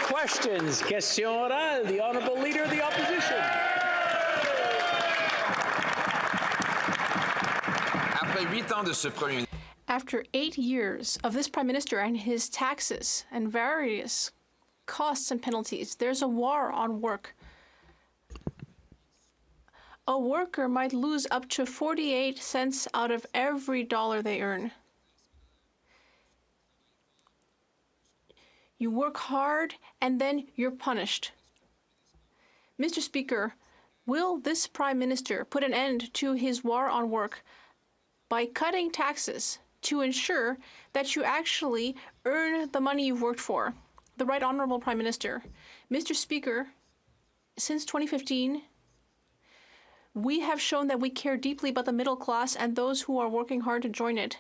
questions. Question orale, the Honourable Leader of the Opposition. After 8 years of this Prime Minister and his taxes and various costs and penalties, there's a war on work. A worker might lose up to 48 cents out of every dollar they earn. You work hard and then you're punished. Mr. Speaker, will this Prime Minister put an end to his war on work by cutting taxes to ensure that you actually earn the money you've worked for? The Right Honourable Prime Minister. Mr. Speaker, since 2015, we have shown that we care deeply about the middle class and those who are working hard to join it.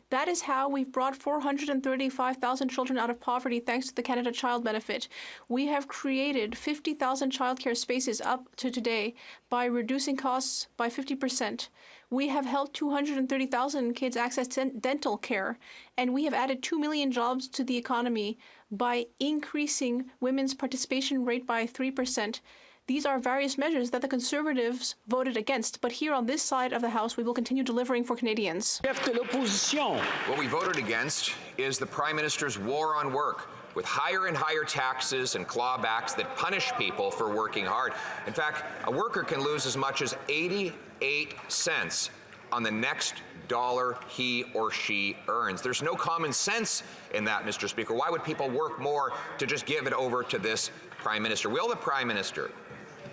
That is how we've brought 435,000 children out of poverty thanks to the Canada Child Benefit. We have created 50,000 childcare spaces up to today by reducing costs by 50%. We have helped 230,000 kids access dental care, and we have added 2 million jobs to the economy by increasing women's participation rate by 3%. These are various measures that the Conservatives voted against, but here on this side of the House, we will continue delivering for Canadians. What we voted against is the Prime Minister's war on work, with higher and higher taxes and clawbacks that punish people for working hard. In fact, a worker can lose as much as 88 cents on the next dollar he or she earns. There's no common sense in that, Mr. Speaker. Why would people work more to just give it over to this Prime Minister? Will the Prime Minister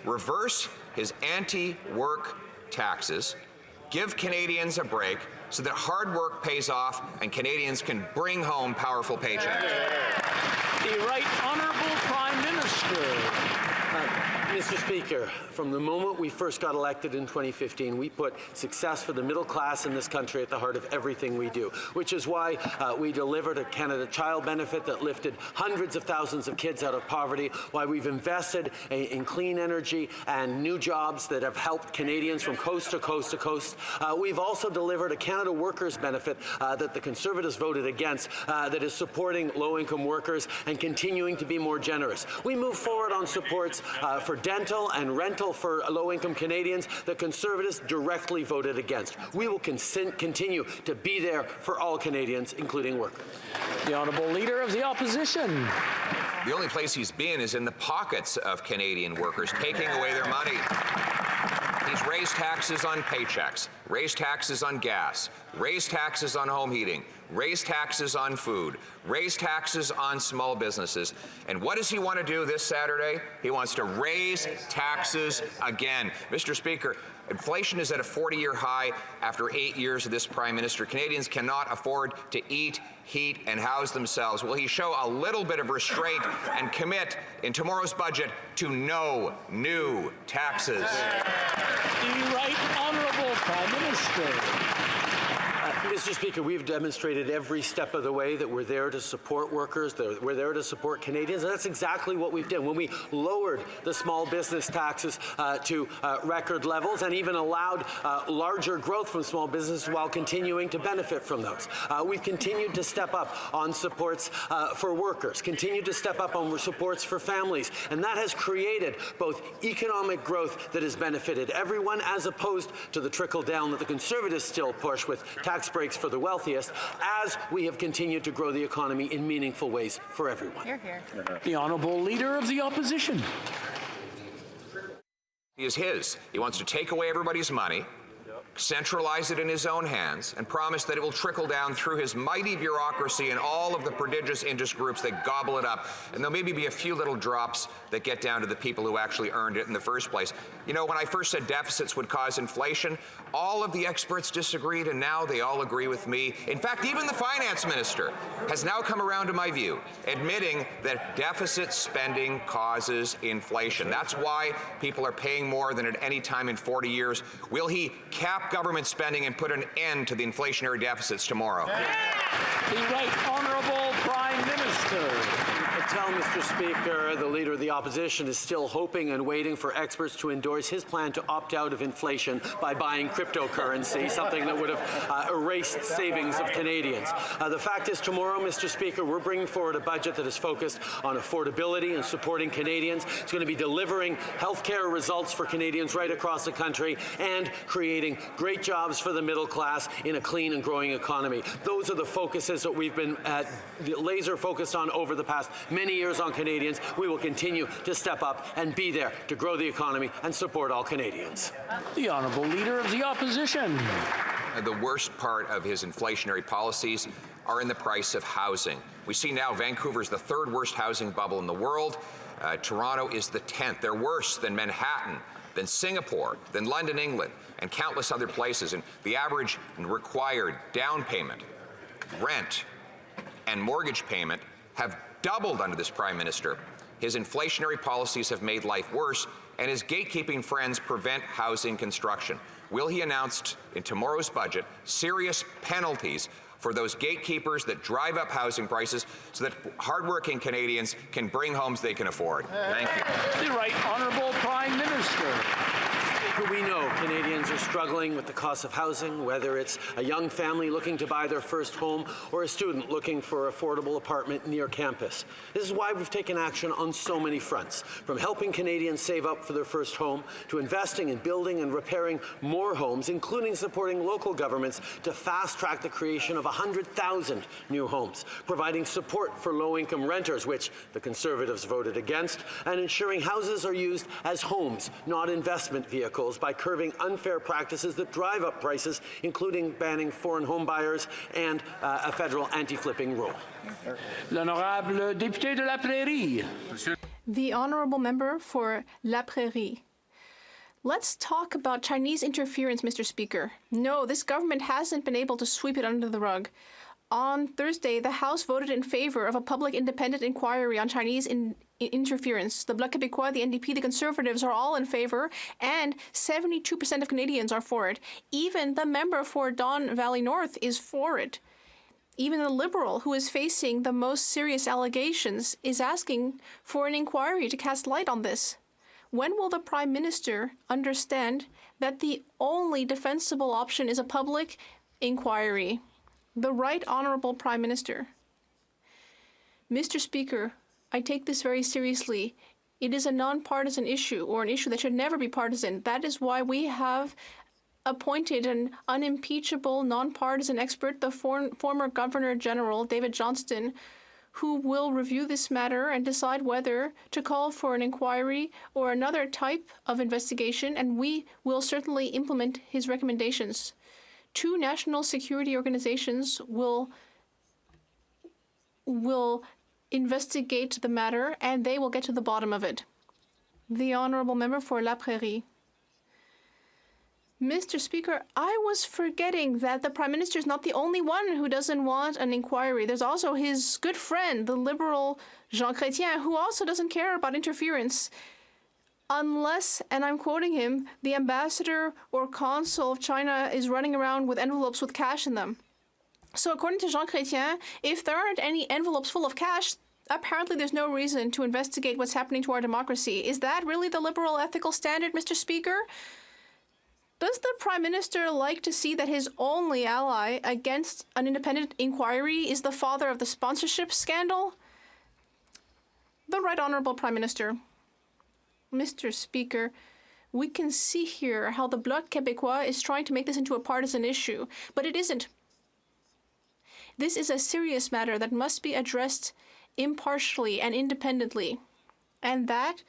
reverse his anti-work taxes, give Canadians a break so that hard work pays off and Canadians can bring home powerful paychecks? The Right Honourable Prime Minister. Mr. Speaker, from the moment we first got elected in 2015, we put success for the middle class in this country at the heart of everything we do, which is why we delivered a Canada Child Benefit that lifted hundreds of thousands of kids out of poverty, why we've invested in clean energy and new jobs that have helped Canadians from coast to coast to coast. We've also delivered a Canada Workers Benefit that the Conservatives voted against that is supporting low-income workers and continuing to be more generous. We move forward on supports for dental and rental for low-income Canadians that Conservatives directly voted against. We will continue to be there for all Canadians, including workers. The Honourable Leader of the Opposition. The only place he's been is in the pockets of Canadian workers, taking away their money. He's raised taxes on paychecks, raised taxes on gas, raised taxes on home heating, raised taxes on food, raised taxes on small businesses. And what does he want to do this Saturday? He wants to raise taxes again. Mr. Speaker, inflation is at a 40-year high after 8 years of this Prime Minister. Canadians cannot afford to eat, heat, and house themselves. Will he show a little bit of restraint and commit in tomorrow's budget to no new taxes? The Right Honourable Prime Minister. Mr. Speaker, we've demonstrated every step of the way that we're there to support workers, that we're there to support Canadians, and that's exactly what we've done. When we lowered the small business taxes to record levels and even allowed larger growth from small businesses while continuing to benefit from those. We've continued to step up on supports for workers, continued to step up on supports for families, and that has created both economic growth that has benefited everyone as opposed to the trickle down that the Conservatives still push with tax breaks for the wealthiest, as we have continued to grow the economy in meaningful ways for everyone. Hear, hear. The Honourable Leader of the Opposition. He is his. He wants to take away everybody's money, centralize it in his own hands, and promise that it will trickle down through his mighty bureaucracy and all of the prodigious interest groups that gobble it up. And there'll maybe be a few little drops that get down to the people who actually earned it in the first place. You know, when I first said deficits would cause inflation, all of the experts disagreed, and now they all agree with me. In fact, even the finance minister has now come around to my view, admitting that deficit spending causes inflation. That's why people are paying more than at any time in 40 years. Will he cap government spending and put an end to the inflationary deficits tomorrow? The Right Honourable Prime Minister. tell, Mr. Speaker, the Leader of the Opposition is still hoping and waiting for experts to endorse his plan to opt out of inflation by buying cryptocurrency, something that would have erased savings of Canadians. The fact is, tomorrow, Mr. Speaker, we're bringing forward a budget that is focused on affordability and supporting Canadians. It's going to be delivering healthcare results for Canadians right across the country and creating great jobs for the middle class in a clean and growing economy. Those are the focuses that we've been laser focused on over the past many years on Canadians. We will continue to step up and be there to grow the economy and support all Canadians. The Honourable Leader of the Opposition. The worst part of his inflationary policies are in the price of housing. We see now Vancouver's the third worst housing bubble in the world. Toronto is the 10th. They're worse than Manhattan, than Singapore, than London, England, and countless other places. And the average required down payment, rent, and mortgage payment have doubled under this Prime Minister. His inflationary policies have made life worse, and his gatekeeping friends prevent housing construction. Will he announce in tomorrow's budget serious penalties for those gatekeepers that drive up housing prices so that hardworking Canadians can bring homes they can afford? Thank you. The Right Honourable Prime Minister. We know Canadians are struggling with the cost of housing, whether it's a young family looking to buy their first home or a student looking for an affordable apartment near campus. This is why we've taken action on so many fronts, from helping Canadians save up for their first home to investing in building and repairing more homes, including supporting local governments to fast-track the creation of 100,000 new homes, providing support for low-income renters, which the Conservatives voted against, and ensuring houses are used as homes, not investment vehicles, by curbing unfair practices that drive up prices, including banning foreign home buyers and a federal anti-flipping rule. L'honorable député de La Prairie. The Honourable Member for La Prairie. Let's talk about Chinese interference, Mr. Speaker. No, this government hasn't been able to sweep it under the rug. On Thursday, the House voted in favor of a public independent inquiry on Chinese interference. The Bloc Québécois, the NDP, the Conservatives are all in favor, and 72% of Canadians are for it. Even the member for Don Valley North is for it. Even the Liberal, who is facing the most serious allegations, is asking for an inquiry to cast light on this. When will the Prime Minister understand that the only defensible option is a public inquiry? The Right Honourable Prime Minister. Mr. Speaker, I take this very seriously. It is a non-partisan issue, or an issue that should never be partisan. That is why we have appointed an unimpeachable, non-partisan expert, the former Governor General, David Johnston, who will review this matter and decide whether to call for an inquiry or another type of investigation, and we will certainly implement his recommendations. 2 national security organizations will investigate the matter, and they will get to the bottom of it. The Honourable Member for La Prairie. Mr. Speaker, I was forgetting that the Prime Minister is not the only one who doesn't want an inquiry. There's also his good friend, the Liberal Jean Chrétien, who also doesn't care about interference. Unless, and I'm quoting him, the ambassador or consul of China is running around with envelopes with cash in them. So according to Jean Chrétien, if there aren't any envelopes full of cash, apparently there's no reason to investigate what's happening to our democracy. Is that really the liberal ethical standard, Mr. Speaker? Does the Prime Minister like to see that his only ally against an independent inquiry is the father of the sponsorship scandal? The Right Honourable Prime Minister. Mr. Speaker, we can see here how the Bloc Québécois is trying to make this into a partisan issue, but it isn't. This is a serious matter that must be addressed impartially and independently. And that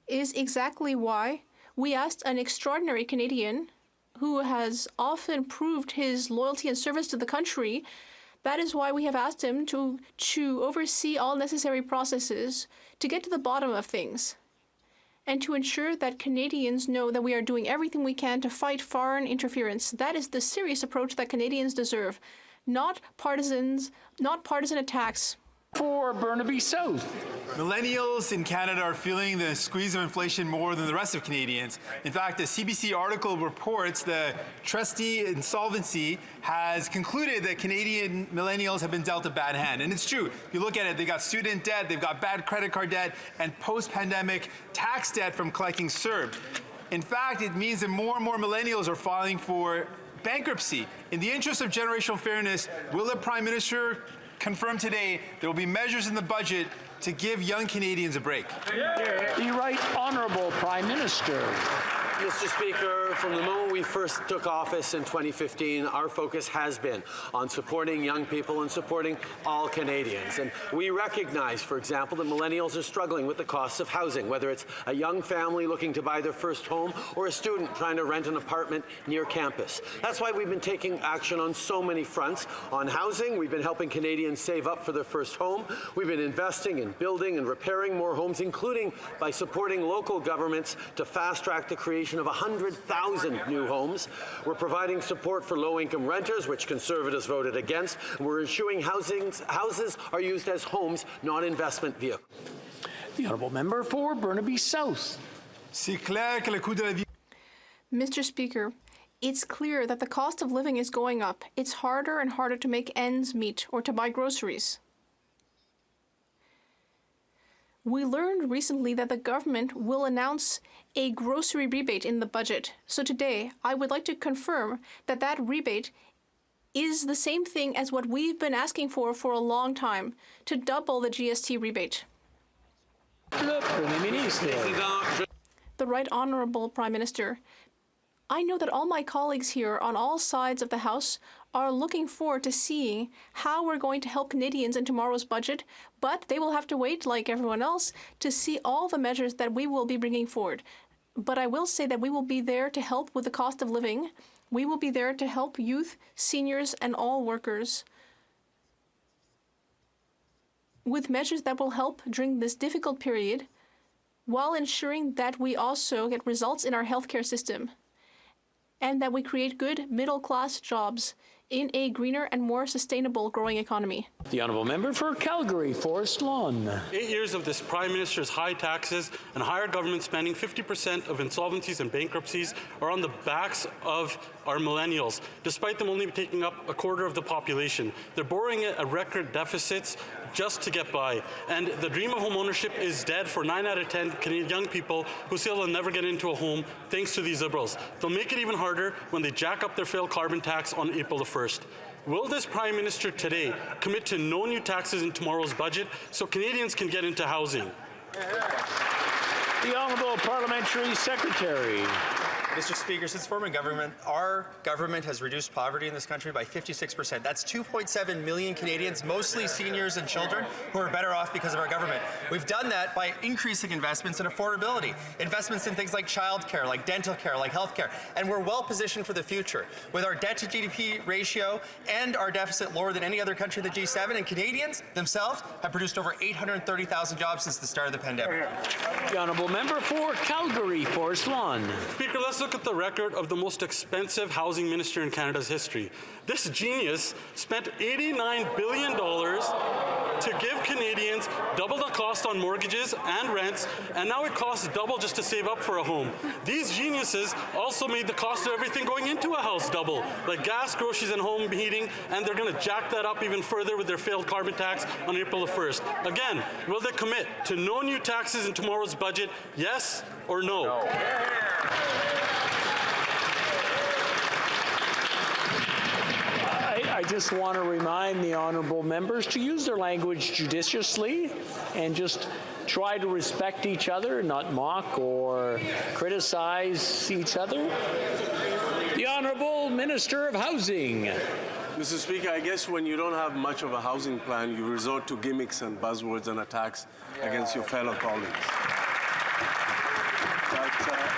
is exactly why we asked an extraordinary Canadian who has often proved his loyalty and service to the country. That is why we have asked him to oversee all necessary processes to get to the bottom of things, and to ensure that Canadians know that we are doing everything we can to fight foreign interference. That is the serious approach that Canadians deserve, not partisan attacks. For Burnaby South. Millennials in Canada are feeling the squeeze of inflation more than the rest of Canadians. In fact, a CBC article reports the trustee insolvency has concluded that Canadian millennials have been dealt a bad hand. And it's true. If you look at it, they've got student debt, they've got bad credit card debt, and post-pandemic tax debt from collecting CERB. In fact, it means that more and more millennials are filing for bankruptcy. In the interest of generational fairness, will the Prime Minister confirm today there will be measures in the budget to give young Canadians a break? The Right Honourable Prime Minister. Mr. Speaker, from the moment we first took office in 2015, our focus has been on supporting young people and supporting all Canadians. And we recognize, for example, that millennials are struggling with the costs of housing, whether it's a young family looking to buy their first home or a student trying to rent an apartment near campus. That's why we've been taking action on so many fronts. On housing, we've been helping Canadians save up for their first home. We've been investing in building and repairing more homes, including by supporting local governments to fast-track the creation of 100,000 new homes. We're providing support for low-income renters, which Conservatives voted against. And we're ensuring houses are used as homes, not investment vehicles. The Honourable Member for Burnaby South. C'est clair que le coût de la vie. Mr. Speaker, it's clear that the cost of living is going up. It's harder and harder to make ends meet or to buy groceries. We learned recently that the government will announce a grocery rebate in the budget. So today, I would like to confirm that that rebate is the same thing as what we've been asking for a long time, to double the GST rebate. Le Premier Ministre. The Right Honourable Prime Minister, I know that all my colleagues here on all sides of the House are looking forward to seeing how we're going to help Canadians in tomorrow's budget, but they will have to wait, like everyone else, to see all the measures that we will be bringing forward. But I will say that we will be there to help with the cost of living. We will be there to help youth, seniors, and all workers with measures that will help during this difficult period, while ensuring that we also get results in our healthcare system and that we create good middle-class jobs in a greener and more sustainable growing economy. The Honourable Member for Calgary, Forest Lawn. 8 years of this Prime Minister's high taxes and higher government spending, 50% of insolvencies and bankruptcies are on the backs of our millennials, despite them only taking up a quarter of the population. They're borrowing at record deficits just to get by. And the dream of home ownership is dead for 9 out of 10 Canadian young people who say they'll never get into a home thanks to these Liberals. They'll make it even harder when they jack up their failed carbon tax on April the 1st. Will this Prime Minister today commit to no new taxes in tomorrow's budget so Canadians can get into housing? The Honourable Parliamentary Secretary. Mr. Speaker, since forming government, our government has reduced poverty in this country by 56%. That's 2.7 million Canadians, mostly seniors and children, who are better off because of our government. We've done that by increasing investments in affordability, investments in things like childcare, like dental care, like healthcare, and we're well positioned for the future. With our debt to GDP ratio and our deficit lower than any other country in the G7, and Canadians themselves have produced over 830,000 jobs since the start of the pandemic. The Honourable Member for Calgary, Forest Lawn. Speaker, let's look at the record of the most expensive housing minister in Canada's history. This genius spent $89 billion to give Canadians double the cost on mortgages and rents, and now it costs double just to save up for a home. These geniuses also made the cost of everything going into a house double, like gas, groceries, and home heating, and they're going to jack that up even further with their failed carbon tax on April the 1st. Again, will they commit to no new taxes in tomorrow's budget, yes or no? No. I just want to remind the honourable members to use their language judiciously and just try to respect each other, not mock or criticize each other. The Honourable Minister of Housing. Mr. Speaker, I guess when you don't have much of a housing plan, you resort to gimmicks and buzzwords and attacks against your fellow colleagues. But,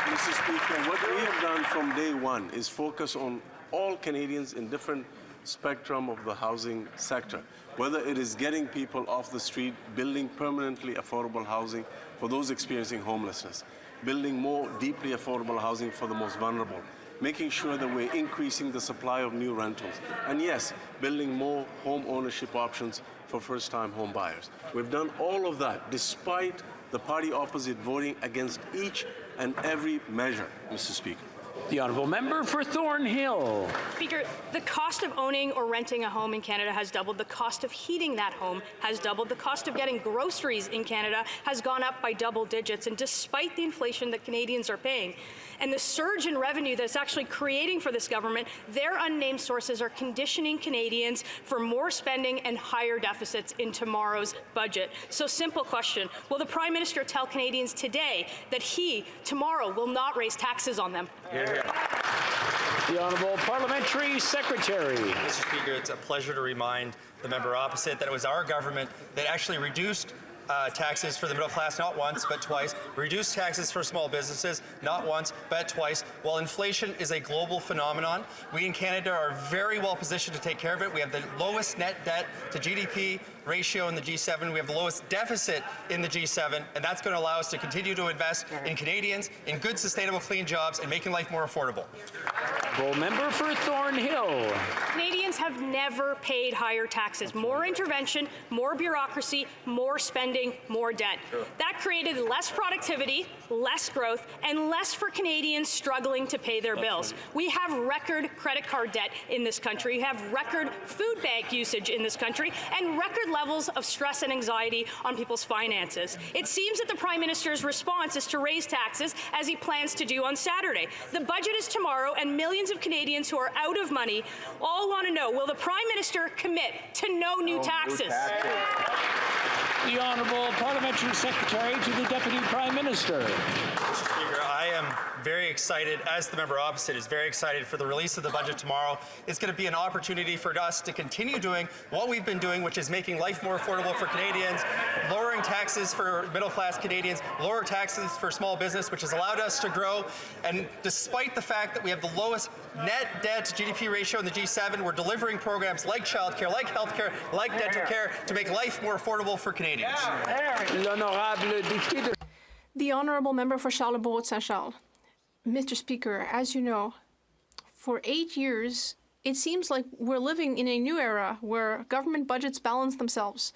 Mr. Speaker, what we have done from day one is focus on all Canadians in different spectrum of the housing sector, whether it is getting people off the street, building permanently affordable housing for those experiencing homelessness, building more deeply affordable housing for the most vulnerable, making sure that we're increasing the supply of new rentals, and yes, building more home ownership options for first-time home buyers. We've done all of that despite the party opposite voting against each and every measure, Mr. Speaker. The honourable member for Thornhill. Speaker, the cost of owning or renting a home in Canada has doubled. The cost of heating that home has doubled. The cost of getting groceries in Canada has gone up by double digits. And despite the inflation that Canadians are paying and the surge in revenue that's actually creating for this government, their unnamed sources are conditioning Canadians for more spending and higher deficits in tomorrow's budget. So simple question, will the Prime Minister tell Canadians today that he, tomorrow, will not raise taxes on them? The Honourable Parliamentary Secretary. Mr. Speaker, it's a pleasure to remind the member opposite that it was our government that actually reduced taxes for the middle class not once but twice, reduced taxes for small businesses not once but twice. While inflation is a global phenomenon, we in Canada are very well positioned to take care of it. We have the lowest net debt to GDP ratio in the G7. We have the lowest deficit in the G7, and that's going to allow us to continue to invest in Canadians, in good, sustainable, clean jobs, and making life more affordable. Honourable member for Thornhill. Canadians have never paid higher taxes. More intervention, more bureaucracy, more spending, more debt. That created less productivity, less growth, and less for Canadians struggling to pay their bills. We have record credit card debt in this country. We have record food bank usage in this country, and record levels of stress and anxiety on people's finances. It seems that the Prime Minister's response is to raise taxes, as he plans to do on Saturday. The budget is tomorrow, and millions of Canadians who are out of money all want to know, will the Prime Minister commit to no new taxes? The Honourable Parliamentary Secretary to the Deputy Prime Minister. Mr. Speaker, I am very excited, as the member opposite is very excited for the release of the budget tomorrow. It's going to be an opportunity for us to continue doing what we've been doing, which is making life more affordable for Canadians, lowering taxes for middle-class Canadians, lower taxes for small business, which has allowed us to grow. And despite the fact that we have the lowest net debt to GDP ratio in the G7, we're delivering programs like childcare, like healthcare, like dental care to make life more affordable for Canadians. The Honourable Member for Charlebourg-Saint-Charles. Mr. Speaker, as you know, for 8 years, it seems like we're living in a new era where government budgets balance themselves.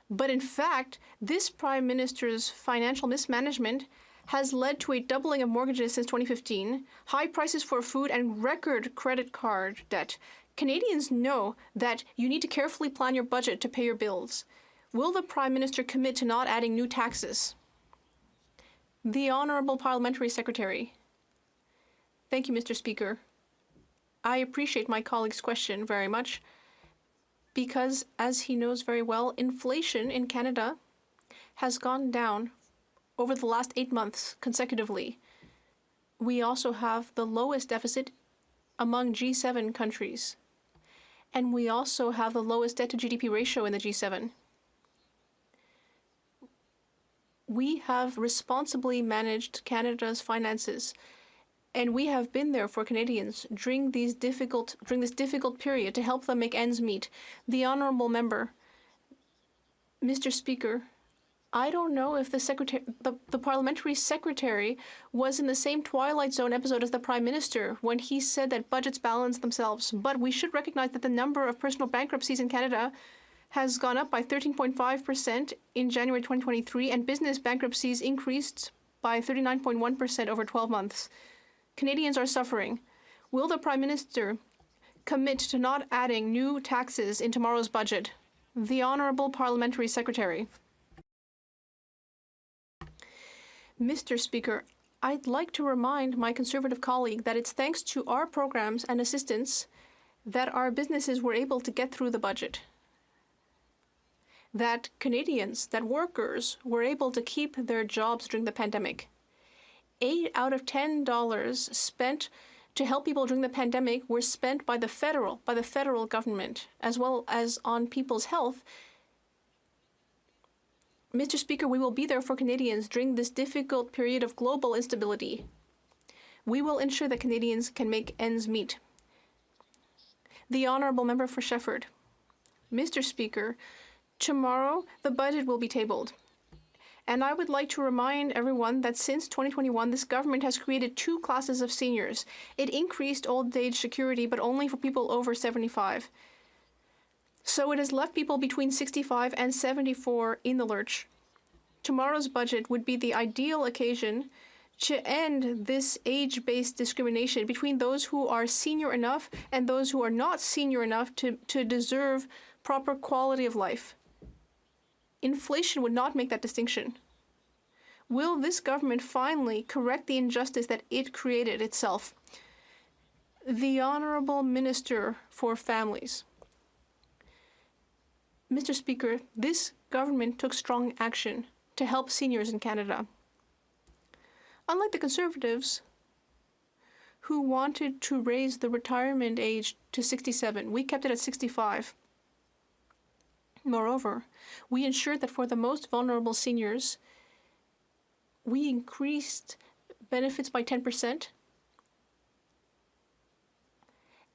But in fact, this Prime Minister's financial mismanagement has led to a doubling of mortgages since 2015, high prices for food, and record credit card debt. Canadians know that you need to carefully plan your budget to pay your bills. Will the Prime Minister commit to not adding new taxes? The Honourable Parliamentary Secretary. Thank you, Mr. Speaker. I appreciate my colleague's question very much because, as he knows very well, inflation in Canada has gone down over the last 8 months consecutively. We also have the lowest deficit among G7 countries, and we also have the lowest debt to GDP ratio in the G7. We have responsibly managed Canada's finances, and we have been there for Canadians during this difficult period to help them make ends meet. The Honourable Member, Mr. Speaker, I don't know if the Parliamentary Secretary was in the same Twilight Zone episode as the Prime Minister when he said that budgets balance themselves, but we should recognize that the number of personal bankruptcies in Canada has gone up by 13.5% in January 2023, and business bankruptcies increased by 39.1% over 12 months. Canadians are suffering. Will the Prime Minister commit to not adding new taxes in tomorrow's budget? The Honourable Parliamentary Secretary. Mr. Speaker, I'd like to remind my Conservative colleague that it's thanks to our programs and assistance that our businesses were able to get through the budget. That Canadians, that workers were able to keep their jobs during the pandemic. 8 out of $10 spent to help people during the pandemic were spent by the federal government, as well as on people's health. Mr. Speaker, we will be there for Canadians during this difficult period of global instability. We will ensure that Canadians can make ends meet. The Honourable Member for Shefford. Mr. Speaker, tomorrow the budget will be tabled. And I would like to remind everyone that since 2021, this government has created 2 classes of seniors. It increased old age security, but only for people over 75. So it has left people between 65 and 74 in the lurch. Tomorrow's budget would be the ideal occasion to end this age-based discrimination between those who are senior enough and those who are not senior enough to deserve proper quality of life. Inflation would not make that distinction. Will this government finally correct the injustice that it created itself? The Honourable Minister for Families. Mr. Speaker, this government took strong action to help seniors in Canada. Unlike the Conservatives, who wanted to raise the retirement age to 67, we kept it at 65. Moreover, we ensured that for the most vulnerable seniors, we increased benefits by 10%.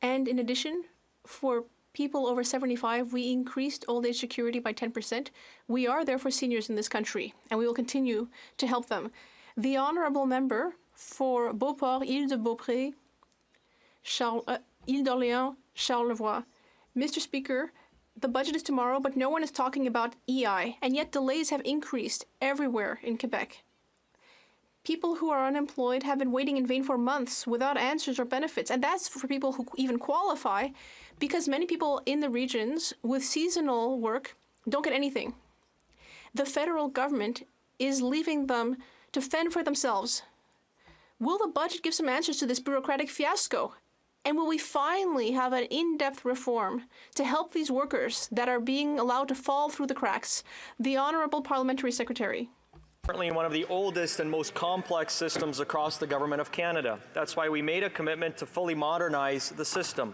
And in addition, for people over 75, we increased old age security by 10%. We are there for seniors in this country, and we will continue to help them. The Honourable Member for Beauport, Île-de-Beaupré, Île d'Orléans, Charlevoix. Mr. Speaker, the budget is tomorrow, but no one is talking about EI, and yet delays have increased everywhere in Quebec. People who are unemployed have been waiting in vain for months without answers or benefits, and that's for people who even qualify, because many people in the regions with seasonal work don't get anything. The federal government is leaving them to fend for themselves. Will the budget give some answers to this bureaucratic fiasco? And will we finally have an in-depth reform to help these workers that are being allowed to fall through the cracks? The Honourable Parliamentary Secretary. Currently one of the oldest and most complex systems across the Government of Canada. That's why we made a commitment to fully modernize the system.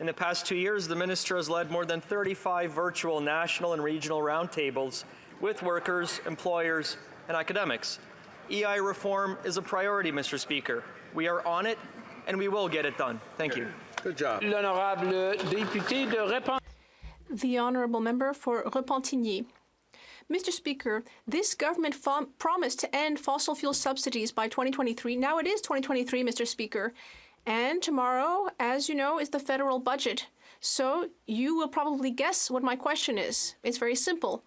In the past 2 years, the Minister has led more than 35 virtual national and regional roundtables with workers, employers, and academics. EI reform is a priority, Mr. Speaker. We are on it, and we will get it done. Thank you. Good job. L'honorable député de Repentigny. The Honourable Member for Repentigny. Mr. Speaker, this government promised to end fossil fuel subsidies by 2023. Now it is 2023, Mr. Speaker. And tomorrow, as you know, is the federal budget. So you will probably guess what my question is. It's very simple.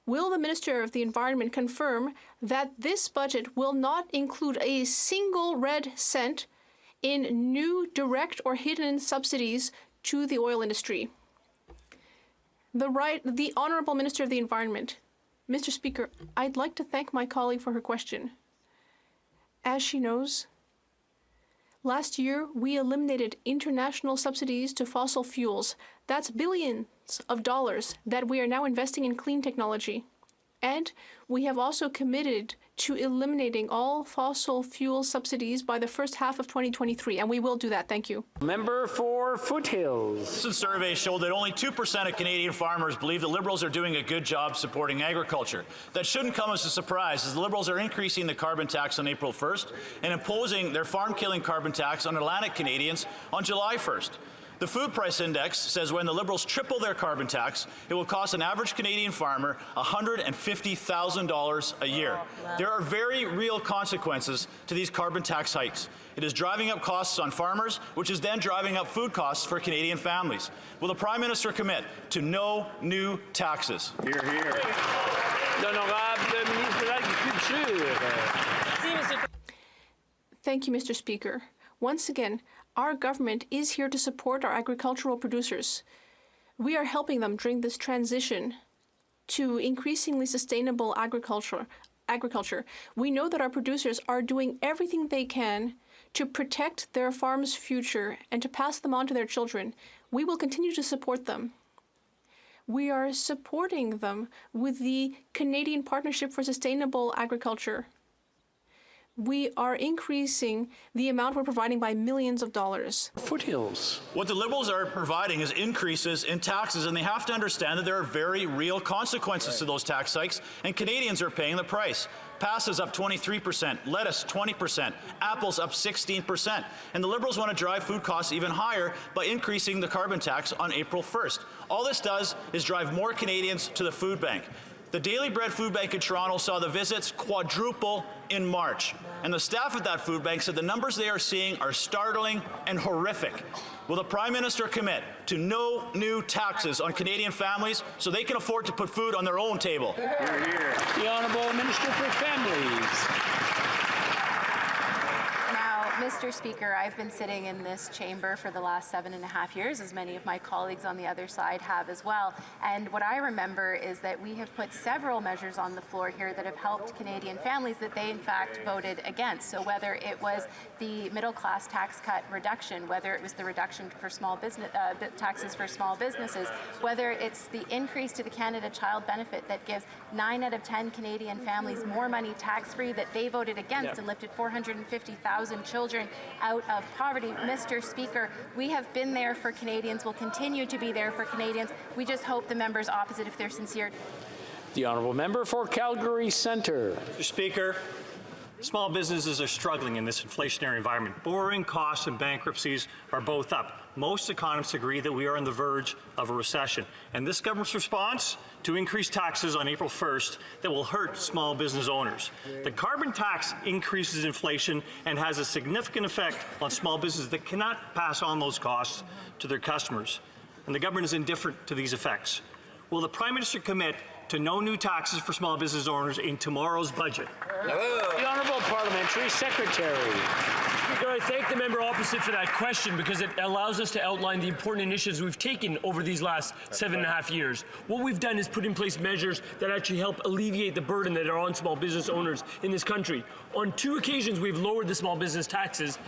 Will the Minister of the Environment confirm that this budget will not include a single red cent in new direct or hidden subsidies to the oil industry? The Honourable Minister of the Environment. Mr. Speaker, I'd like to thank my colleague for her question. As she knows, last year we eliminated international subsidies to fossil fuels. That's billions of dollars that we are now investing in clean technology. And we have also committed to eliminating all fossil fuel subsidies by the first half of 2023, and we will do that. Thank you. Member for Foothills. Recent surveys show that only 2% of Canadian farmers believe the Liberals are doing a good job supporting agriculture. That shouldn't come as a surprise, as the Liberals are increasing the carbon tax on April 1st and imposing their farm-killing carbon tax on Atlantic Canadians on July 1st. The Food Price Index says when the Liberals triple their carbon tax, it will cost an average Canadian farmer $150,000 a year. Wow. There are very real consequences to these carbon tax hikes. It is driving up costs on farmers, which is then driving up food costs for Canadian families. Will the Prime Minister commit to no new taxes? Hear, hear. L'honorable ministre de l'Agriculture. Thank you, Mr. Speaker. Once again, our government is here to support our agricultural producers. We are helping them during this transition to increasingly sustainable agriculture. We know that our producers are doing everything they can to protect their farm's future and to pass them on to their children. We will continue to support them. We are supporting them with the Canadian Partnership for Sustainable Agriculture. We are increasing the amount we're providing by millions of dollars. Foothills. What the Liberals are providing is increases in taxes, and they have to understand that there are very real consequences to those tax hikes, and Canadians are paying the price. Pastas up 23%, lettuce 20%, apples up 16%. And the Liberals want to drive food costs even higher by increasing the carbon tax on April 1st. All this does is drive more Canadians to the food bank. The Daily Bread Food Bank in Toronto saw the visits quadruple in March. And the staff at that food bank said the numbers they are seeing are startling and horrific. Will the Prime Minister commit to no new taxes on Canadian families so they can afford to put food on their own table? The Honourable Minister for Families. Mr. Speaker, I've been sitting in this chamber for the last 7.5 years, as many of my colleagues on the other side have as well. And what I remember is that we have put several measures on the floor here that have helped Canadian families that they in fact voted against. So whether it was the middle class tax cut reduction, whether it was the reduction for small business taxes for small businesses, whether it's the increase to the Canada Child Benefit that gives 9 out of 10 Canadian families more money tax-free that they voted against and lifted 450,000 children out of poverty. Mr. Speaker, we have been there for Canadians, will continue to be there for Canadians. We just hope the members opposite, if they're sincere. The Honourable Member for Calgary Centre. Mr. Speaker, small businesses are struggling in this inflationary environment. Borrowing costs and bankruptcies are both up. Most economists agree that we are on the verge of a recession. And this government's response to increase taxes on April 1st that will hurt small business owners. The carbon tax increases inflation and has a significant effect on small businesses that cannot pass on those costs to their customers. And the government is indifferent to these effects. Will the Prime Minister commit to no new taxes for small business owners in tomorrow's budget? The Honourable Parliamentary Secretary. I thank the member opposite for that question because it allows us to outline the important initiatives we've taken over these last 7.5 years. What we've done is put in place measures that actually help alleviate the burden that are on small business owners in this country. On 2 occasions, we've lowered the small business taxes,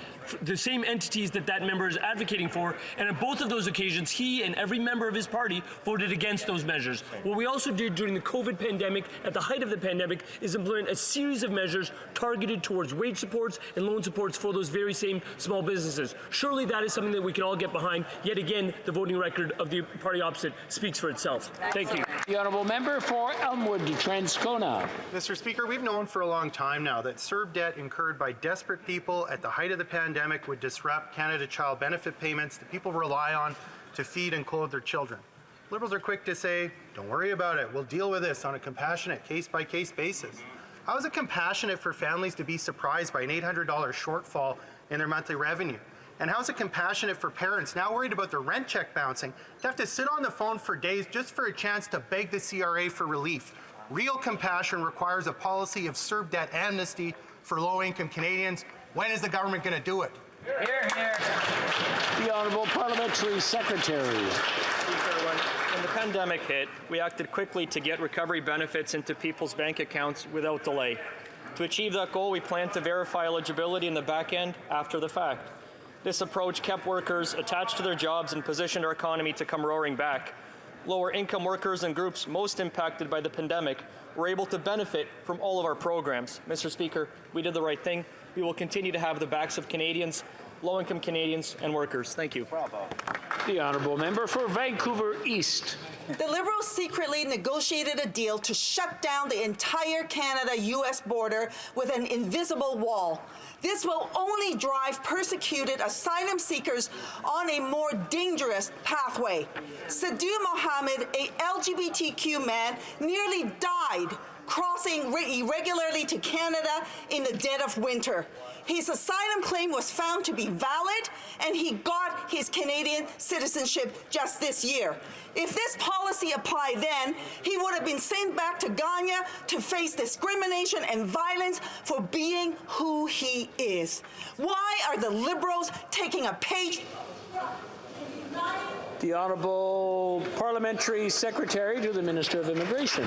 the same entities that member is advocating for, and on both of those occasions, he and every member of his party voted against those measures. What we also did during the COVID pandemic, at the height of the pandemic, is implement a series of measures targeted towards wage supports and loan supports for those very same small businesses. Surely that is something that we can all get behind. Yet again, the voting record of the party opposite speaks for itself. Thank you. The Honourable Member for Elmwood Transcona. Mr. Speaker, we've known for a long time now that CERB debt incurred by desperate people at the height of the pandemic would disrupt Canada Child Benefit payments that people rely on to feed and clothe their children. Liberals are quick to say, don't worry about it, we'll deal with this on a compassionate case-by-case basis. How is it compassionate for families to be surprised by an $800 shortfall in their monthly revenue? And how is it compassionate for parents now worried about their rent check bouncing to have to sit on the phone for days just for a chance to beg the CRA for relief? Real compassion requires a policy of CERB debt amnesty for low-income Canadians. When is the government going to do it? Hear, hear. The Honourable Parliamentary Secretary. Speaker, when the pandemic hit, we acted quickly to get recovery benefits into people's bank accounts without delay. To achieve that goal, we plan to verify eligibility in the back end after the fact. This approach kept workers attached to their jobs and positioned our economy to come roaring back. Lower income workers and groups most impacted by the pandemic were able to benefit from all of our programs. Mr. Speaker, we did the right thing. We will continue to have the backs of Canadians, low-income Canadians and workers. Thank you. Bravo. The Honourable Member for Vancouver East. The Liberals secretly negotiated a deal to shut down the entire Canada-US border with an invisible wall. This will only drive persecuted asylum seekers on a more dangerous pathway. Sadhu Mohammed, a LGBTQ man, nearly died crossing irregularly to Canada in the dead of winter. His asylum claim was found to be valid, and he got his Canadian citizenship just this year. If this policy applied then, he would have been sent back to Ghana to face discrimination and violence for being who he is. Why are the Liberals taking a page? The Honourable Parliamentary Secretary to the Minister of Immigration.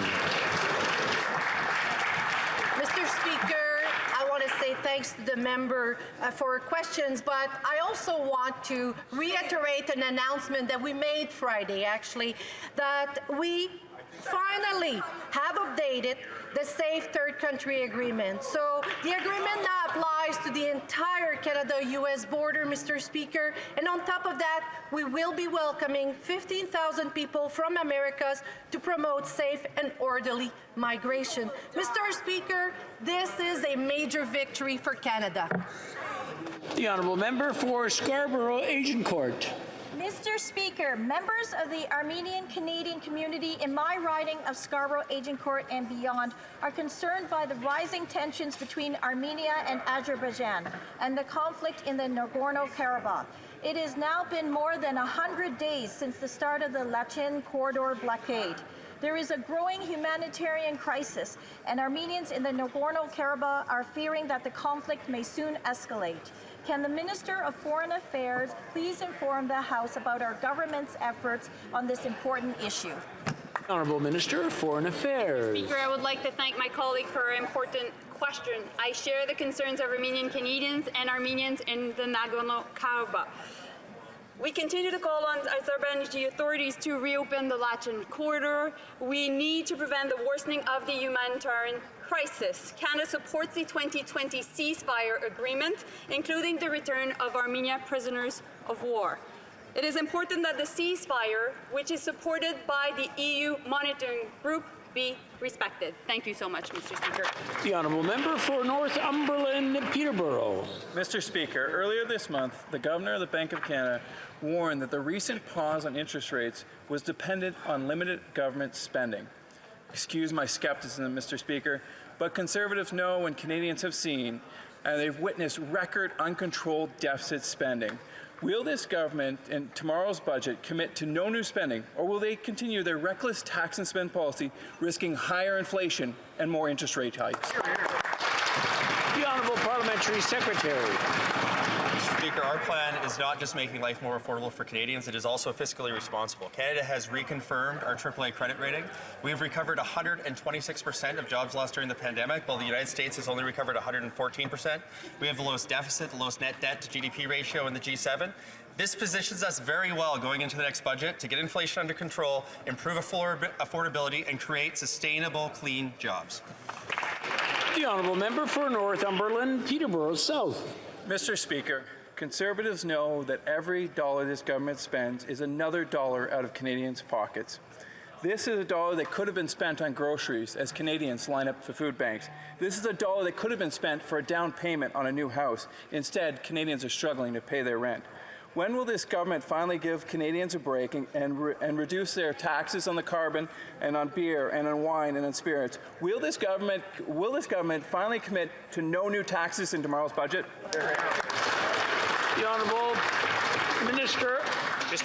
Mr. Speaker, I want to say thanks to the member for questions, but I also want to reiterate an announcement that we made Friday, actually, that we finally have updated the Safe Third Country Agreement. So the agreement now applies to the entire Canada-US border, Mr. Speaker, and on top of that, we will be welcoming 15,000 people from Americas to promote safe and orderly migration. Mr. Speaker, this is a major victory for Canada. The Honourable Member for Scarborough Agincourt. Mr. Speaker, members of the Armenian Canadian community in my riding of Scarborough, Agincourt and beyond are concerned by the rising tensions between Armenia and Azerbaijan and the conflict in the Nagorno-Karabakh. It has now been more than 100 days since the start of the Lachin corridor blockade. There is a growing humanitarian crisis, and Armenians in the Nagorno-Karabakh are fearing that the conflict may soon escalate. Can the Minister of Foreign Affairs please inform the House about our government's efforts on this important issue? Honourable Minister of Foreign Affairs. Speaker, I would like to thank my colleague for an important question. I share the concerns of Armenian Canadians and Armenians in the Nagorno-Karabakh. We continue to call on Azerbaijani authorities to reopen the Lachin corridor. We need to prevent the worsening of the humanitarian crisis. Canada supports the 2020 ceasefire agreement, including the return of Armenian prisoners of war. It is important that the ceasefire, which is supported by the EU monitoring group, be respected. Thank you so much, Mr. Speaker. The Honourable Member for Northumberland, Peterborough. Mr. Speaker, earlier this month, the Governor of the Bank of Canada warned that the recent pause on interest rates was dependent on limited government spending. Excuse my skepticism, Mr. Speaker, but Conservatives know and Canadians have seen, and they've witnessed record uncontrolled deficit spending. Will this government, in tomorrow's budget, commit to no new spending, or will they continue their reckless tax and spend policy, risking higher inflation and more interest rate hikes? The Honourable Parliamentary Secretary. Mr. Speaker, our plan is not just making life more affordable for Canadians, it is also fiscally responsible. Canada has reconfirmed our AAA credit rating. We've recovered 126% of jobs lost during the pandemic, while the United States has only recovered 114%. We have the lowest deficit, the lowest net debt to GDP ratio in the G7. This positions us very well going into the next budget to get inflation under control, improve affordability, and create sustainable, clean jobs. The Honourable Member for Northumberland, Peterborough South. Mr. Speaker, Conservatives know that every dollar this government spends is another dollar out of Canadians' pockets. This is a dollar that could have been spent on groceries as Canadians line up for food banks. This is a dollar that could have been spent for a down payment on a new house. Instead, Canadians are struggling to pay their rent. When will this government finally give Canadians a break and reduce their taxes on the carbon and on beer and on wine and on spirits? Will this government finally commit to no new taxes in tomorrow's budget? The Honourable Minister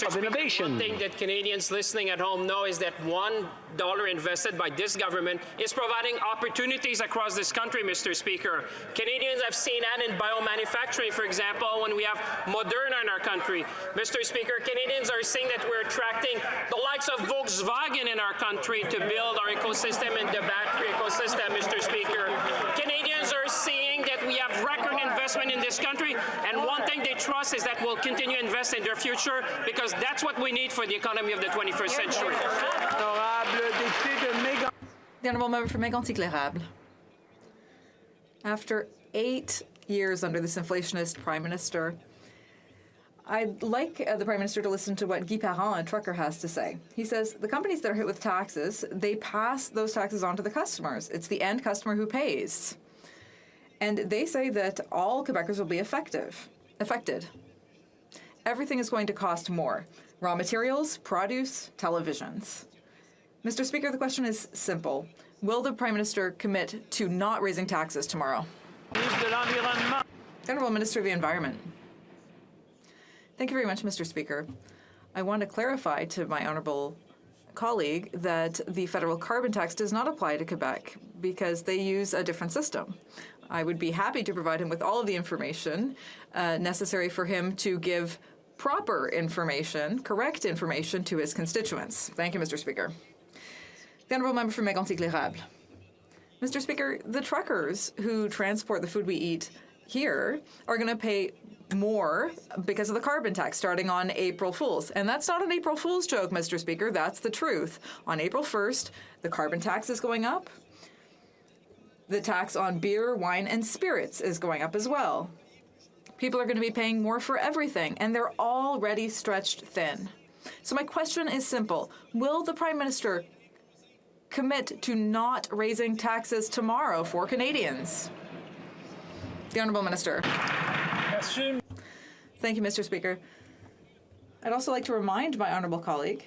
of Innovation. One thing that Canadians listening at home know is that $1 invested by this government is providing opportunities across this country, Mr. Speaker. Canadians have seen that in biomanufacturing, for example, when we have Moderna in our country. Mr. Speaker, Canadians are seeing that we're attracting the likes of Volkswagen in our country to build our ecosystem and the battery ecosystem, Mr. Speaker. Canadians are seeing that we have record investment in this country, and one thing they trust is that we'll continue to invest in their future, because that's what we need for the economy of the 21st century. The Honourable Member for Mégantic-L'Érable. After 8 years under this inflationist Prime Minister, I'd like the Prime Minister to listen to what Guy Parent, a trucker, has to say. He says the companies that are hit with taxes, they pass those taxes on to the customers. It's the end customer who pays. And they say that all Quebecers will be affected. Everything is going to cost more. Raw materials, produce, televisions. Mr. Speaker, the question is simple. Will the Prime Minister commit to not raising taxes tomorrow? The Honourable Minister of the Environment. Thank you very much, Mr. Speaker. I want to clarify to my honourable colleague that the federal carbon tax does not apply to Quebec because they use a different system. I would be happy to provide him with all of the information necessary for him to give proper information, correct information to his constituents. Thank you, Mr. Speaker. The Honourable Member for Mégantic-L'Érable. Mr. Speaker, the truckers who transport the food we eat here are going to pay more because of the carbon tax starting on April Fool's. And that's not an April Fool's joke, Mr. Speaker. That's the truth. On April 1st, the carbon tax is going up. The tax on beer, wine, and spirits is going up as well. People are going to be paying more for everything, and they're already stretched thin. So my question is simple. Will the Prime Minister commit to not raising taxes tomorrow for Canadians? The Honourable Minister. Thank you, Mr. Speaker. I'd also like to remind my honourable colleague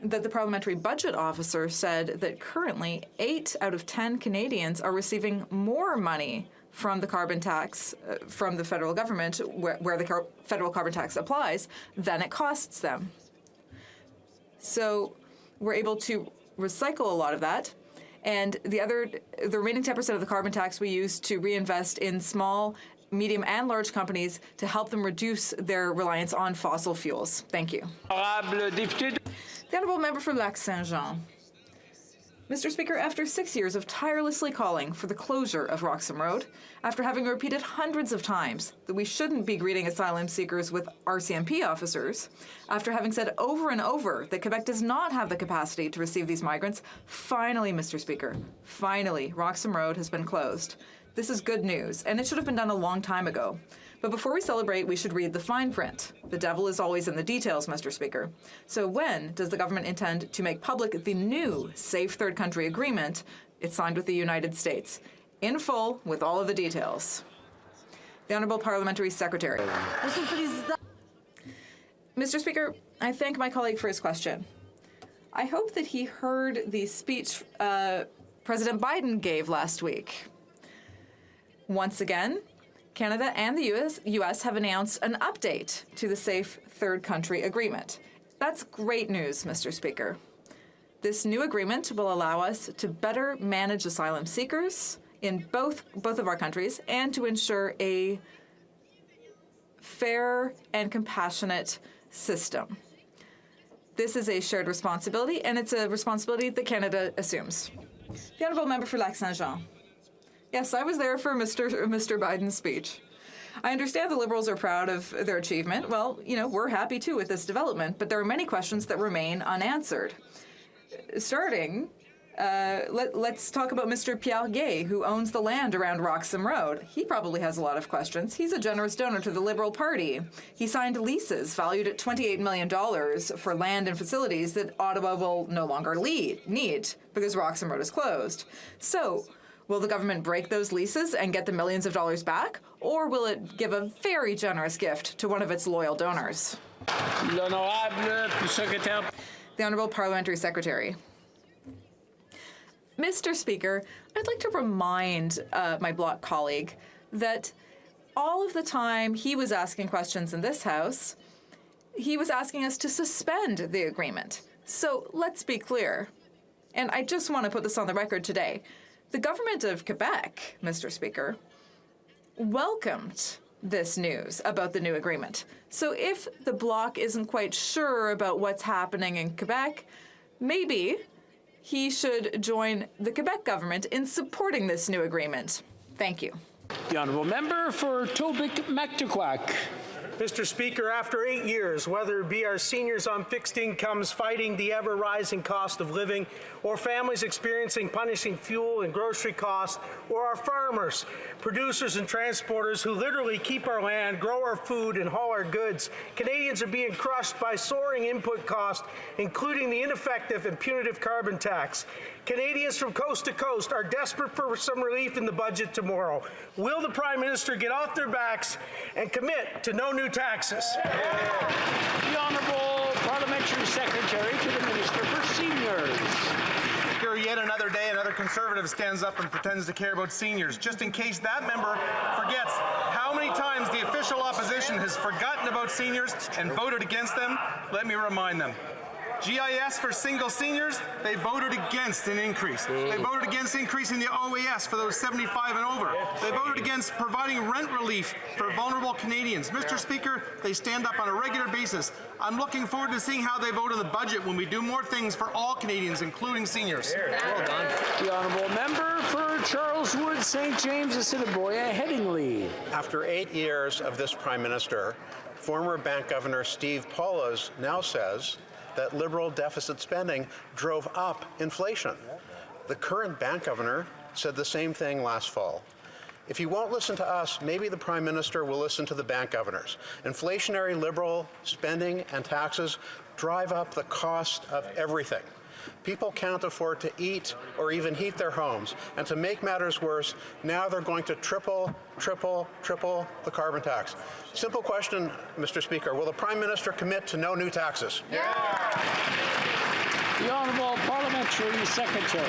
that the Parliamentary Budget Officer said that currently 8 out of 10 Canadians are receiving more money from the carbon tax from the federal government, where the federal carbon tax applies, than it costs them. So we're able to recycle a lot of that. And the remaining 10% of the carbon tax we use to reinvest in small, medium, and large companies to help them reduce their reliance on fossil fuels. Thank you. The Honourable Member for Lac-Saint-Jean. Mr. Speaker, after 6 years of tirelessly calling for the closure of Roxham Road, after having repeated hundreds of times that we shouldn't be greeting asylum seekers with RCMP officers, after having said over and over that Quebec does not have the capacity to receive these migrants, finally, Mr. Speaker, finally, Roxham Road has been closed. This is good news, and it should have been done a long time ago. But before we celebrate, we should read the fine print. The devil is always in the details, Mr. Speaker. So when does the government intend to make public the new Safe Third Country Agreement it signed with the United States? In full, with all of the details. The Honourable Parliamentary Secretary. Mr. Speaker, I thank my colleague for his question. I hope that he heard the speech President Biden gave last week. Once again, Canada and the U.S. have announced an update to the Safe Third Country Agreement. That's great news, Mr. Speaker. This new agreement will allow us to better manage asylum seekers in both of our countries and to ensure a fair and compassionate system. This is a shared responsibility, and it's a responsibility that Canada assumes. The Honourable Member for Lac-Saint-Jean. Yes, I was there for Mr. Biden's speech. I understand the Liberals are proud of their achievement. Well, we're happy too with this development, but there are many questions that remain unanswered. Starting, let's talk about Mr. Pierre Gay, who owns the land around Roxham Road. He probably has a lot of questions. He's a generous donor to the Liberal Party. He signed leases valued at $28 million for land and facilities that Ottawa will no longer need because Roxham Road is closed. So, will the government break those leases and get the millions of dollars back? Or will it give a very generous gift to one of its loyal donors? The Honourable Parliamentary Secretary. Mr. Speaker, I'd like to remind my Bloc colleague that all of the time he was asking questions in this House, he was asking us to suspend the agreement. So let's be clear. And I just want to put this on the record today. The government of Quebec, Mr. Speaker, welcomed this news about the new agreement. So if the Bloc isn't quite sure about what's happening in Quebec, maybe he should join the Quebec government in supporting this new agreement. Thank you. The Honourable Member for Tobique-Mactaquac. Mr. Speaker, after 8 years, whether it be our seniors on fixed incomes fighting the ever-rising cost of living, or families experiencing punishing fuel and grocery costs, or our farmers, producers and transporters who literally keep our land, grow our food, and haul our goods, Canadians are being crushed by soaring input costs, including the ineffective and punitive carbon tax. Canadians from coast to coast are desperate for some relief in the budget tomorrow. Will the Prime Minister get off their backs and commit to no new taxes? The Honourable Parliamentary Secretary to the Minister for Seniors. Speaker, yet another day, another Conservative stands up and pretends to care about seniors. Just in case that member forgets how many times the official opposition has forgotten about seniors and voted against them, let me remind them. GIS for single seniors, they voted against an increase. They voted against increasing the OAS for those 75 and over. They voted against providing rent relief for vulnerable Canadians. Mr. Speaker, they stand up on a regular basis. I'm looking forward to seeing how they vote in the budget when we do more things for all Canadians, including seniors. Well done. The Honourable Member for Charleswood, St. James, Assiniboia, Headingley. After 8 years of this Prime Minister, former Bank Governor Steve Paulos now says that Liberal deficit spending drove up inflation. The current Bank Governor said the same thing last fall. If he won't listen to us, maybe the Prime Minister will listen to the Bank Governors. Inflationary Liberal spending and taxes drive up the cost of everything. People can't afford to eat or even heat their homes. And to make matters worse, now they're going to triple the carbon tax. Simple question, Mr. Speaker. Will the Prime Minister commit to no new taxes? The Honourable Parliamentary Secretary.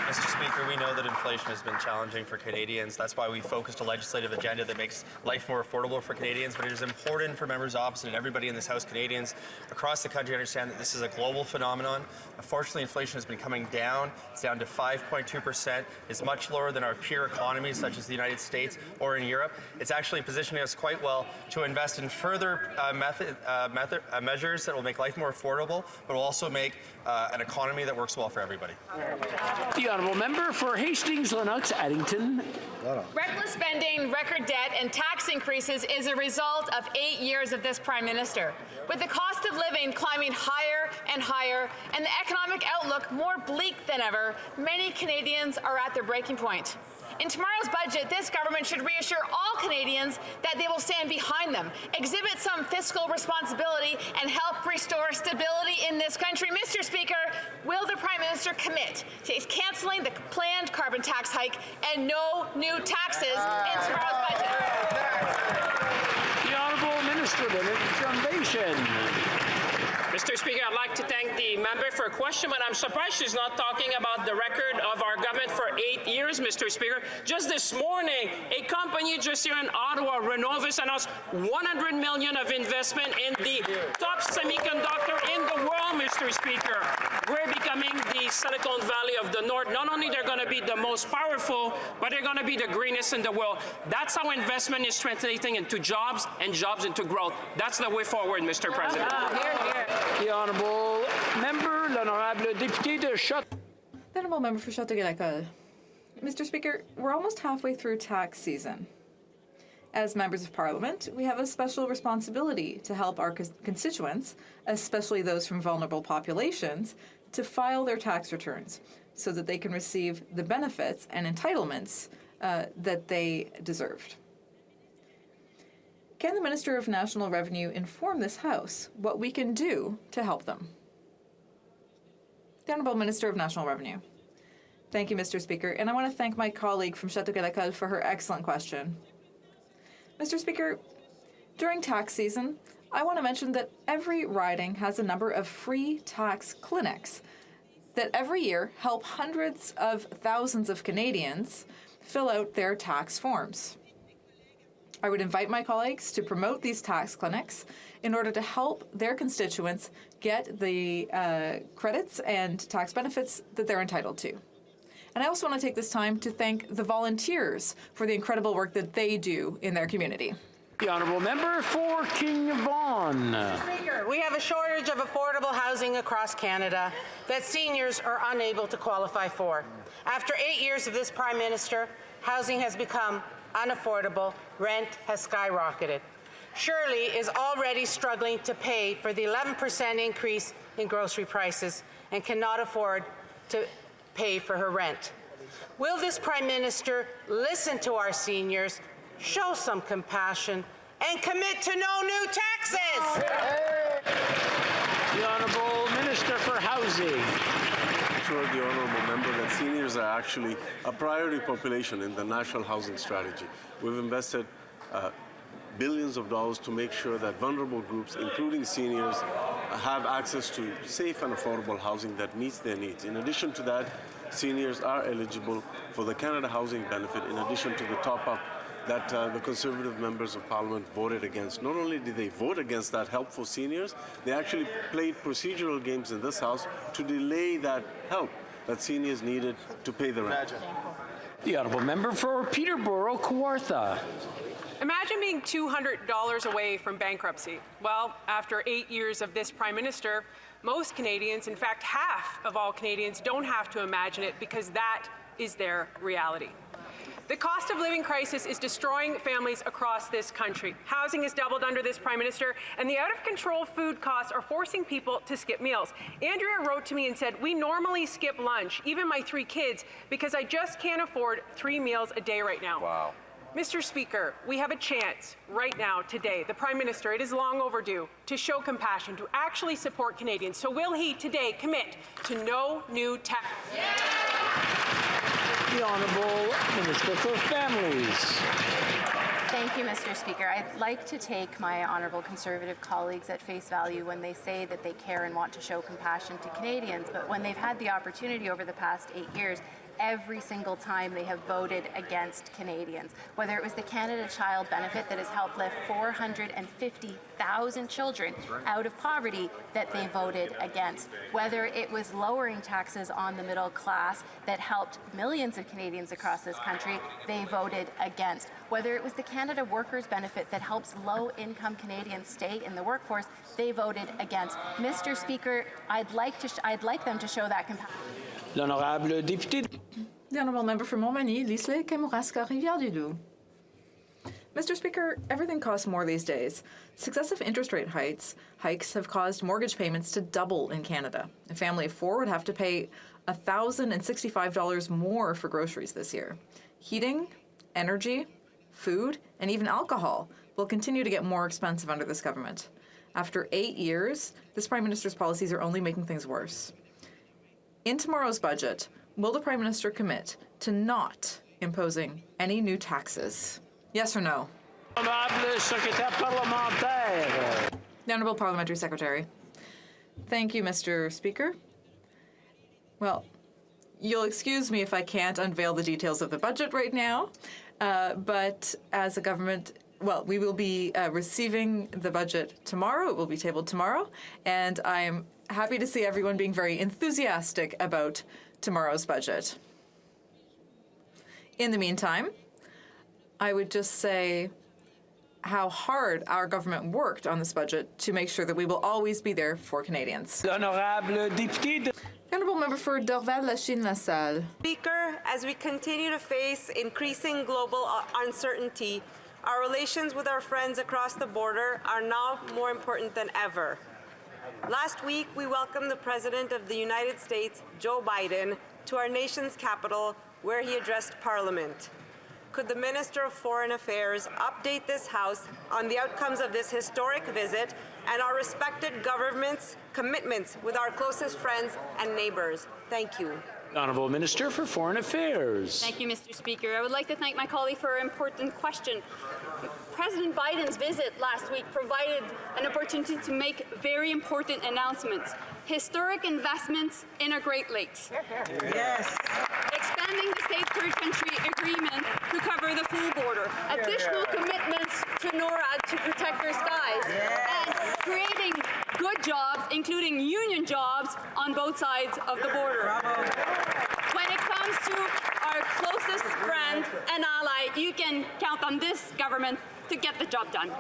Mr. Speaker, we know that inflation has been challenging for Canadians. That's why we focused a legislative agenda that makes life more affordable for Canadians. But it is important for members opposite and everybody in this House, Canadians across the country, to understand that this is a global phenomenon. Unfortunately, inflation has been coming down. It's down to 5.2%. It's much lower than our peer economies, such as the United States or in Europe. It's actually positioning us quite well to invest in further measures that will make life more affordable, but will also make an economy that works well for everybody. The Honourable Member for Hastings, Lennox, Addington. Reckless spending, record debt, and tax increases is a result of 8 years of this Prime Minister. With the cost of living climbing higher and higher and the economic outlook more bleak than ever, many Canadians are at their breaking point. In tomorrow's budget, this government should reassure all Canadians that they will stand behind them, exhibit some fiscal responsibility, and help restore stability in this country. Mr. Speaker, will the Prime Minister commit to cancelling the planned carbon tax hike and no new taxes in tomorrow's budget? The Honourable Minister of Innovation. Mr. Speaker, I'd like to thank the member for a question, but I'm surprised she's not talking about the record of our government for 8 years, Mr. Speaker. Just this morning, a company just here in Ottawa, Renovis, announced $100 million of investment in the top semiconductor in the world, Mr. Speaker. We're becoming the Silicon Valley of the North. Not only they're going to be the most powerful, but they're going to be the greenest in the world. That's how investment is translating into jobs and jobs into growth. That's the way forward, Mr. President. The Honourable Member, l'Honourable Député de Châteauguay. The Honourable Member for Châteauguay-Lacolle. Mr. Speaker, we're almost halfway through tax season. As members of Parliament, we have a special responsibility to help our constituents, especially those from vulnerable populations, to file their tax returns so that they can receive the benefits and entitlements that they deserved. Can the Minister of National Revenue inform this House what we can do to help them? The Honourable Minister of National Revenue. Thank you, Mr. Speaker, and I want to thank my colleague from Châteauguay-Lacolle for her excellent question. Mr. Speaker, during tax season, I want to mention that every riding has a number of free tax clinics that every year help hundreds of thousands of Canadians fill out their tax forms. I would invite my colleagues to promote these tax clinics in order to help their constituents get the credits and tax benefits that they're entitled to. And I also want to take this time to thank the volunteers for the incredible work that they do in their community. The Honourable Member for King Vaughan. Speaker, we have a shortage of affordable housing across Canada that seniors are unable to qualify for. After 8 years of this Prime Minister, housing has become unaffordable, rent has skyrocketed. Shirley is already struggling to pay for the 11% increase in grocery prices and cannot afford to pay for her rent. Will this Prime Minister listen to our seniors, show some compassion, and commit to no new taxes? The Honourable Minister for Housing. Assure the honourable member that seniors are actually a priority population in the National Housing Strategy. We've invested billions of dollars to make sure that vulnerable groups, including seniors, have access to safe and affordable housing that meets their needs. In addition to that, seniors are eligible for the Canada Housing Benefit, in addition to the top-up that the Conservative members of Parliament voted against. Not only did they vote against that help for seniors, they actually played procedural games in this House to delay that help that seniors needed to pay the rent. The Honourable Member for Peterborough, Kawartha. Imagine being $200 away from bankruptcy. Well, after 8 years of this Prime Minister, most Canadians, in fact half of all Canadians, don't have to imagine it because that is their reality. The cost of living crisis is destroying families across this country. Housing has doubled under this Prime Minister, and the out-of-control food costs are forcing people to skip meals. Andrea wrote to me and said, "We normally skip lunch, even my 3 kids, because I just can't afford 3 meals a day right now." Wow. Mr. Speaker, we have a chance right now, today, the Prime Minister, it is long overdue, to show compassion, to actually support Canadians. So will he today commit to no new tax? The Honourable Minister for Families. Thank you, Mr. Speaker. I'd like to take my honourable Conservative colleagues at face value when they say that they care and want to show compassion to Canadians, but when they've had the opportunity over the past 8 years, every single time they have voted against Canadians. Whether it was the Canada Child Benefit that has helped lift 450,000 children out of poverty that they voted against. Whether it was lowering taxes on the middle class that helped millions of Canadians across this country, they voted against. Whether it was the Canada Workers Benefit that helps low-income Canadians stay in the workforce, they voted against. Mr. Speaker, I'd like them to show that compassion. L'honorable député. The Honourable Member for Montmagny, Liste, Kamouraska, Rivière-du-Loup. Mr. Speaker, everything costs more these days. Successive interest rate hikes have caused mortgage payments to double in Canada. A family of 4 would have to pay $1,065 more for groceries this year. Heating, energy, food, and even alcohol will continue to get more expensive under this government. After 8 years, this Prime Minister's policies are only making things worse. In tomorrow's budget, will the Prime Minister commit to not imposing any new taxes? Yes or no? Honourable Secrétaire Parlementaire. The Honourable Parliamentary Secretary. Thank you, Mr. Speaker. Well, you'll excuse me if I can't unveil the details of the budget right now, but as a government, well, we will be receiving the budget tomorrow. It will be tabled tomorrow, and I am happy to see everyone being very enthusiastic about tomorrow's budget. In the meantime, I would just say how hard our government worked on this budget to make sure that we will always be there for Canadians. L'honorable député. The Honourable Member for Dorval-Lachine-LaSalle. Speaker, as we continue to face increasing global uncertainty, our relations with our friends across the border are now more important than ever. Last week, we welcomed the President of the United States, Joe Biden, to our nation's capital, where he addressed Parliament. Could the Minister of Foreign Affairs update this House on the outcomes of this historic visit and our respected government's commitments with our closest friends and neighbors? Thank you. Honourable Minister for Foreign Affairs. Thank you, Mr. Speaker. I would like to thank my colleague for an important question. President Biden's visit last week provided an opportunity to make very important announcements. Historic investments in our Great Lakes. Yes. Expanding the Safe Third Country Agreement to cover the full border. Additional commitments to NORAD to protect our skies. And creating good jobs, including union jobs, on both sides of the border. When it comes to our closest friend and ally, you can count on this government to get the job done.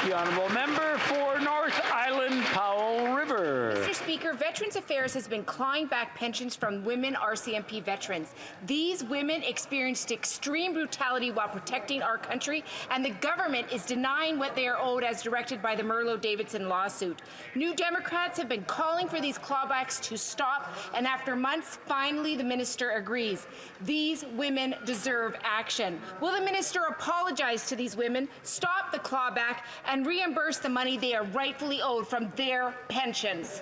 The Honourable Member for North Island Powell River. Mr. Speaker, Veterans Affairs has been clawing back pensions from women RCMP veterans. These women experienced extreme brutality while protecting our country, and the government is denying what they are owed as directed by the Merlo-Davidson lawsuit. New Democrats have been calling for these clawbacks to stop, and after months, finally the minister agrees. These women deserve action. Will the minister apologize to these women, stop the clawback, and reimburse the money they are rightfully owed from their pensions?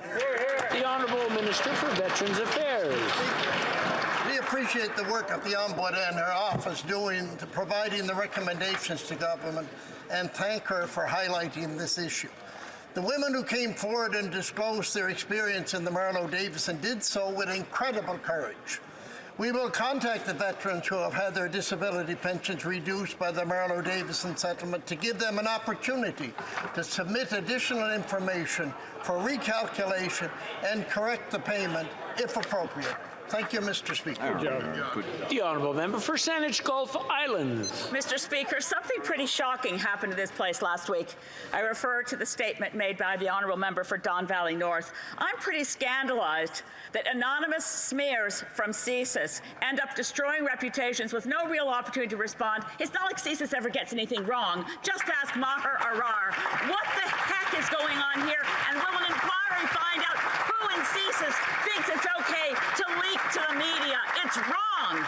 The Honourable Minister for Veterans Affairs. We appreciate the work of the Ombudsman and her office doing to providing the recommendations to government, and thank her for highlighting this issue. The women who came forward and disclosed their experience in the Merlo-Davidson did so with incredible courage. We will contact the veterans who have had their disability pensions reduced by the Merlo-Davidson settlement to give them an opportunity to submit additional information for recalculation and correct the payment if appropriate. Thank you, Mr. Speaker. The Honourable Member for Saanich Gulf Islands. Mr. Speaker, something pretty shocking happened to this place last week. I refer to the statement made by the Honourable Member for Don Valley North. I'm pretty scandalized that anonymous smears from CSIS end up destroying reputations with no real opportunity to respond. It's not like CSIS ever gets anything wrong. Just ask Maher Arar. What the heck is going on here? And will an inquiry find out who in CSIS thinks it's okay to leak to the media? It's wrong.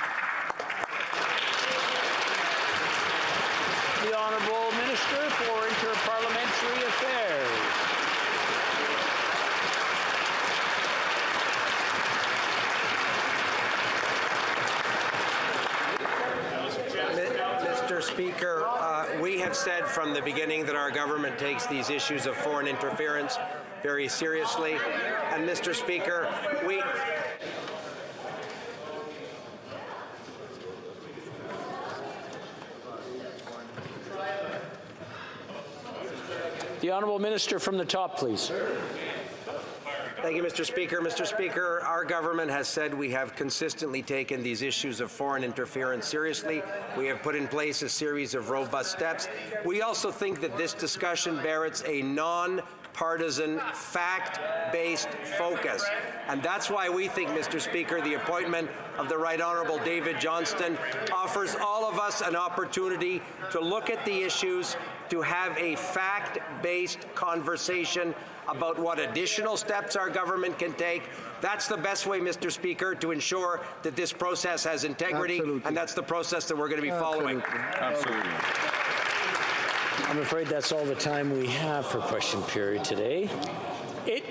Speaker, we have said from the beginning that our government takes these issues of foreign interference very seriously. And Mr. Speaker, The Honourable Minister from the top, please. Thank you, Mr. Speaker. Mr. Speaker, our government has said we have consistently taken these issues of foreign interference seriously. We have put in place a series of robust steps. We also think that this discussion merits a non-partisan, fact-based focus. And that's why we think, Mr. Speaker, the appointment of the Right Honourable David Johnston offers all of us an opportunity to look at the issues, to have a fact-based conversation about what additional steps our government can take. That's the best way, Mr. Speaker, to ensure that this process has integrity, and that's the process that we're going to be following. Absolutely. I'm afraid that's all the time we have for question period today.